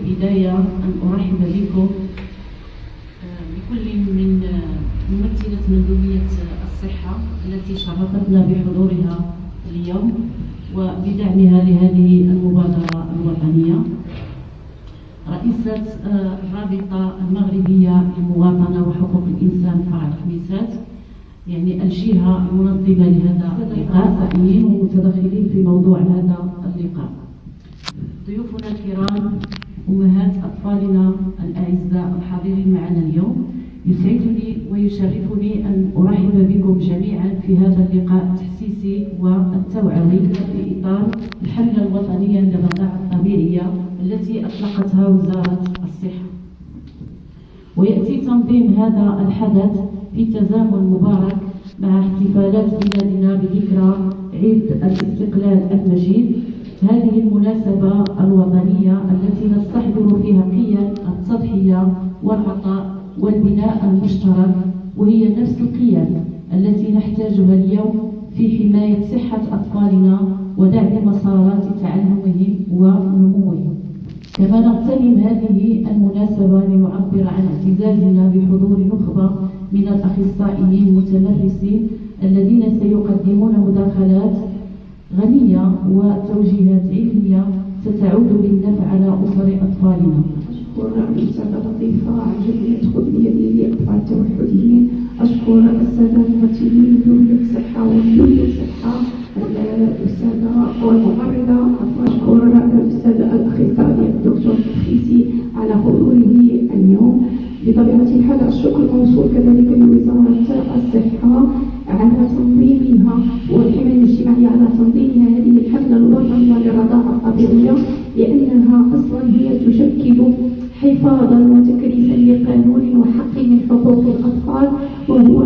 البداية أن أرحب بكم بكل من ممثلة مندوبية الصحة التي شرفتنا بحضورها اليوم وبدعمها لهذه المبادرة الوطنية، رئيسة الرابطة المغربية للمواطنة وحقوق الإنسان فرع الخميسات، يعني الجهة المنظمة لهذا اللقاء ومتدخلين في موضوع هذا اللقاء. ضيوفنا الكرام، أمهات أطفالنا الأعزاء الحاضرين معنا اليوم، يسعدني ويشرفني أن أرحب بكم جميعا في هذا اللقاء التحسيسي والتوعوي في إطار الحملة الوطنية للرضاعة الطبيعية التي أطلقتها وزارة الصحة. ويأتي تنظيم هذا الحدث في تزامن مبارك مع احتفالات بلادنا بذكرى عيد الاستقلال المجيد، هذه المناسبة الوطنية التي نستحضر فيها قيم التضحية والعطاء والبناء المشترك، وهي نفس القيم التي نحتاجها اليوم في حماية صحة أطفالنا ودعم مسارات تعلمهم ونموهم. كما نغتنم هذه المناسبة لنعبر عن اعتزازنا بحضور نخبة من الأخصائيين المتمرسين الذين سيقدمون مداخلات غنية وتوجيهات علمية ستعود بالنفع على أسر أطفالنا. أشكر الأستاذة لطيفة عن جمعية خذ بيدي لأطفال التوحديين، أشكر السادة الممثلين من الصحة ومن الصحة، الأستاذة والممرضة، أشكر الأستاذ الأخصائي الدكتور الخيسي على حضوره اليوم. بطبيعة الحال الشكر موصول كذلك لوزارة الصحة على تنظيمها والحماية الاجتماعية على تنظيمها هذه الحملة الوطنية للرضاعة الطبيعية، لأنها أصلا هي تشكل حفاظا وتكريسا لقانون وحق من حقوق الأطفال، وهو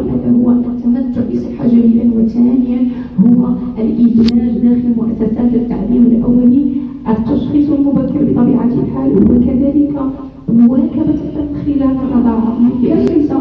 التمتع بصحة جيدة، وثانيا هو الإدماج داخل مؤسسات التعليم الأولي، التشخيص المبكر بطبيعة الحال، وكذلك مواكبة الطفل خلال الرضاعة. ليس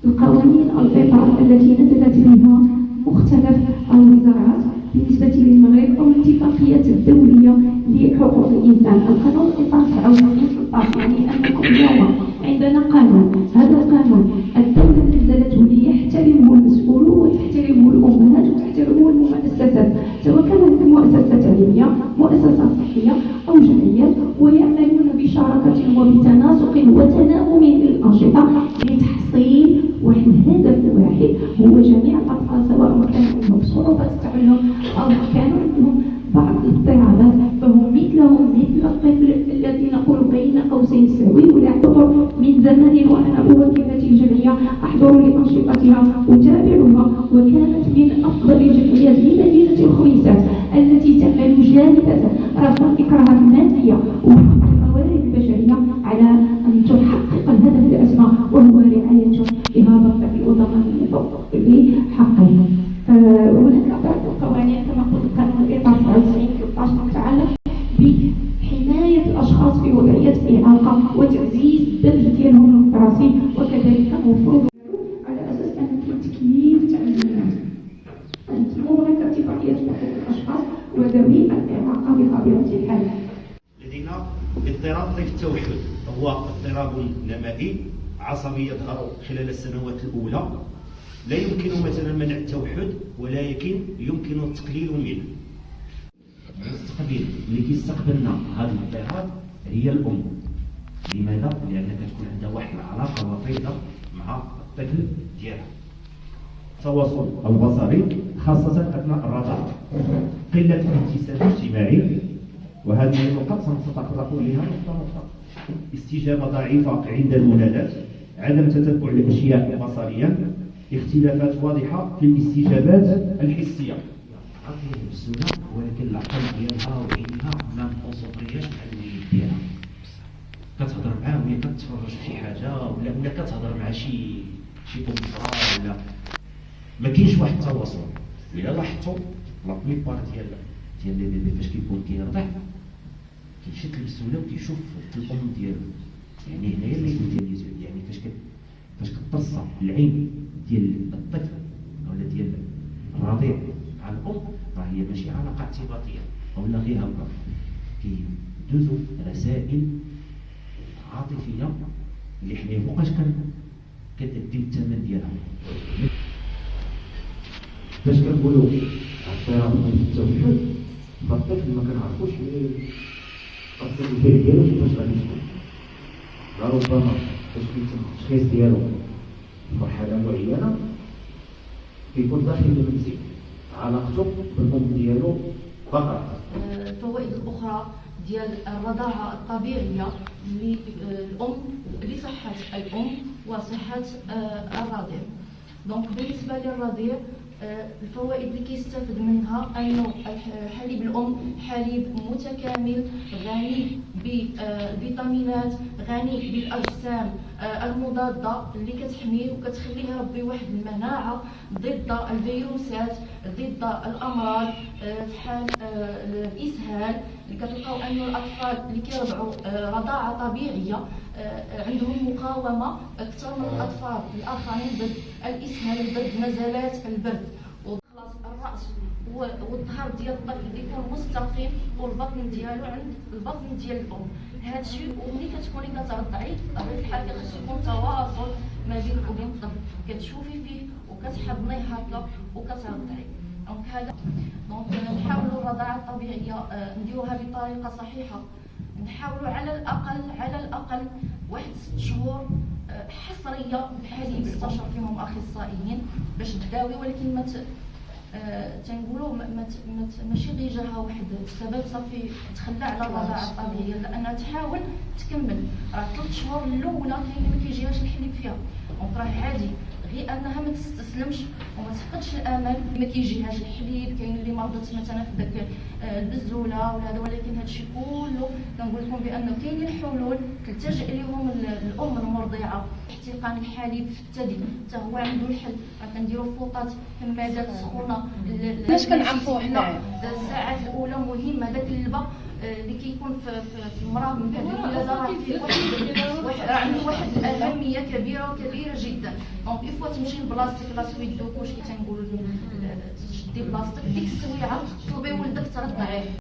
القوانين الإطار التي نزلت بها مختلف الوزارات بالنسبة للمغرب أو الاتفاقية الدولية لحقوق الإنسان، القانون الإطار 1916، يعني أنكم اليوم عندنا قانون، هذا القانون الدولة نزلته ليحترمه المسؤول وتحترمه الأمهات وتحترمه المؤسسات، سواء كانت مؤسسة تعليمية، مؤسسة صحية أو جمعيات، ويعملون بشراكة وبتناسق وتناغم للأنشطة لتحصيل هدف واحد، هو جميع الأطفال سواء كانوا عندهم صعوبة التعلم أو كانوا عندهم بعض الاضطرابات، فهم مثلهم مثل الطفل الذي نقول بين قوسين سوي، ولا أحضر من زمان وأنا بوكيلة الجمعية أحضر لأنشطتها أتابعها، وكانت من أفضل الجمعيات لمدينة الخميسات التي تعمل جاهدة رغم الإكراه المادية والموارد البشرية على أن تحقق الهدف الأسمى، وهو رعاية لهذا الطفل وضمان لحقه. هناك بعض القوانين كما قلت القانون الإطار 99/13 متعلق بحماية الأشخاص في وضعية الإعاقة وتعزيز الدمج ديالهم الدراسي، وكذلك مفروض على أساس أن تكييف تعليمات هناك اتفاقية حقوق الأشخاص وذوي الإعاقة بطبيعة الحال. لدينا اضطراب طيف التوحد، هو اضطراب نمائي عصبي يظهر خلال السنوات الأولى، لا يمكن مثلا منع التوحد ولكن يمكن التقليل منه. المستقبل اللي كيستقبلنا هذا الاضطراب هي الأم. لماذا؟ لأن كتكون عندها واحد العلاقة وطيدة مع الطفل ديالها. التواصل البصري خاصة أثناء الرضاعة، قلة الامتساك الاجتماعي، وهذه النقط سنتطرق لها نقطة نقطة. استجابة ضعيفة عند الولادات، عدم تتبع الأشياء البصرية، اختلافات واضحة في الاستجابات الحسية. عطيه بسهولة ولكن العقل ديالها وعينها ما مقصودرياش مع الوليد ديالها. كتهضر معاه وهي كتفرج في شي حاجة ولا كتهضر مع شي طبيعة ولا ما كاينش واحد التواصل. إلا لاحظتوا لا بليبار ديال البيبي فاش كيكون كيرضع كيشد البسهولة وكيشوف الأم ديالو، يعني هنايا اللي ديال يعني فاش كتبصر العين ديال الطفل ولا ديال الرضيع مع الأم راه هي ماشي علاقة ارتباطية ولا غير هكا، كيدوزو رسائل عاطفيه اللي حنا فوقاش كتدي الثمن ديالها. باش كنقولوا اعتراف بالتوحد فالطفل ما كنعرفوش التأثير الفعلي ديالو كيفاش غادي يكون. ربما باش كيتم التشخيص ديالو في مرحله معينه كيكون داخل المنزل علاقته بالام ديالو فقط. الفوائد الاخرى ديال الرضاعه الطبيعيه لصحه الام وصحه الرضيع. دونك بالنسبه للرضيع الفوائد اللي كيستافد منها انه حليب الام حليب متكامل غني بالفيتامينات غني بالاجسام المضاده اللي كتحميه وكتخليه يربي واحد المناعه ضد الفيروسات ضد الامراض في حال الاسهال اللي كتلقاو انه الاطفال اللي كيرضعوا رضاعه طبيعيه عندهم مقاومه اكثر من الاطفال الاخرين ضد الاسهال ضد نزلات البرد. وخلاص الراس والظهر ديال الطفل يكون مستقيم والبطن ديالو عند البطن ديال الام. هذا الشيء وملي كتكوني كترضعي بطبيعه الحال خص يكون تواصل ما بينك وبين الطفل، كتشوفي فيه وكتحضنيه هكا وكترضعي. دونك هذا نحاولوا الرضاعه الطبيعيه نديروها بطريقه صحيحه، نحاولوا على الاقل واحد 6 شهور حصريه بحليب استشار فيهم اخصائيين باش تداوي، ولكن ما تنقولوا ماشي غير جاها واحد السبب صافي تخلى على الرضاعه الطبيعيه، لانها تحاول تكمل. راه 3 شهور الاولى كاين اللي ما كيجيهاش الحليب فيها، دونك راه عادي غير انها ما تستسلمش وما تفقدش الامل. ما كيجيهاش الحليب، كاين اللي مرضت مثلا في داك البزوله ولا هذا، ولكن هذا الشيء كله كنقول لكم بانه كاينين حلول تلتجئ لهم الام المرضعه. احتقان الحليب في الثدي حتى هو عنده الحل، كنديروا فوطات كمادات سخونه. باش كنعرفوا حنا الساعات الاولى مهمه، داك اللبا اللي كيكون في المراه من بعد الولاده فيه واحد عنده واحد الاهميه كبيره جدا. دونك يفوا تمشي لبلاصتك لا سويدو كلشي تنقولوا تشدي بلاصتك ديك السويعه طلبي ولدك ترضعيه.